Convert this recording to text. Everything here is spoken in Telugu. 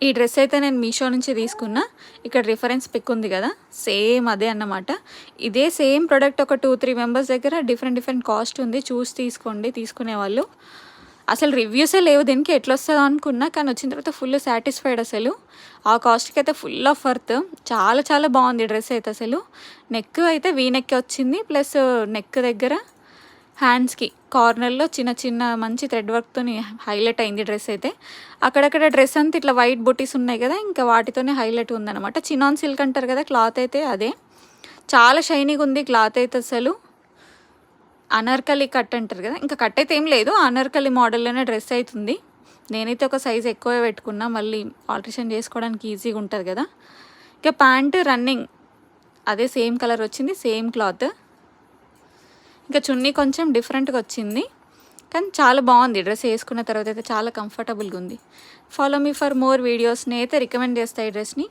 ఈ డ్రెస్ అయితే నేను మీషో నుంచి తీసుకున్నా. ఇక్కడ రిఫరెన్స్ పిక్ ఉంది కదా, సేమ్ అదే అన్నమాట. ఇదే సేమ్ ప్రోడక్ట్ ఒక 2-3 మెంబర్స్ దగ్గర డిఫరెంట్ కాస్ట్ ఉంది. చూసి తీసుకోండి తీసుకునేవాళ్ళు. అసలు రివ్యూసే లేవు దీనికి, ఎట్లా వస్తుందో అనుకున్నా, కానీ వచ్చిన తర్వాత ఫుల్ సాటిస్ఫైడ్. అసలు ఆ కాస్ట్కి అయితే ఫుల్ ఆఫ్ వర్త్. చాలా బాగుంది డ్రెస్ అయితే. అసలు నెక్ అయితే వీ నెక్ వచ్చింది, ప్లస్ నెక్ దగ్గర హ్యాండ్స్కి కార్నర్లో చిన్న మంచి థ్రెడ్ వర్క్తో హైలైట్ అయింది డ్రెస్ అయితే. అక్కడక్కడ డ్రెస్ అంతా ఇట్లా వైట్ బుటీస్ ఉన్నాయి కదా, ఇంకా వాటితోనే హైలైట్ ఉందన్నమాట. చినాన్ సిల్క్ అంటారు కదా క్లాత్ అయితే అదే. చాలా షైనీగా ఉంది క్లాత్ అయితే. అసలు అనార్కలి కట్ అంటారు కదా, ఇంకా కట్ అయితే ఏం లేదు, అనార్కలి మోడల్లోనే డ్రెస్ అవుతుంది. నేనైతే ఒక సైజ్ ఎక్కువే పెట్టుకున్నా, మళ్ళీ ఆల్టరేషన్ చేసుకోవడానికి ఈజీగా ఉంటుంది కదా. ఇక ప్యాంటు రన్నింగ్ అదే సేమ్ కలర్ వచ్చింది, సేమ్ క్లాత్. ఇంకా చున్నీ కొంచెం డిఫరెంట్గా వచ్చింది, కానీ చాలా బాగుంది డ్రెస్. వేసుకున్న తర్వాత అయితే చాలా కంఫర్టబుల్గా ఉంది. Follow me for more videos. నేనైతే రికమెండ్ చేస్తాను ఈ డ్రెస్ని.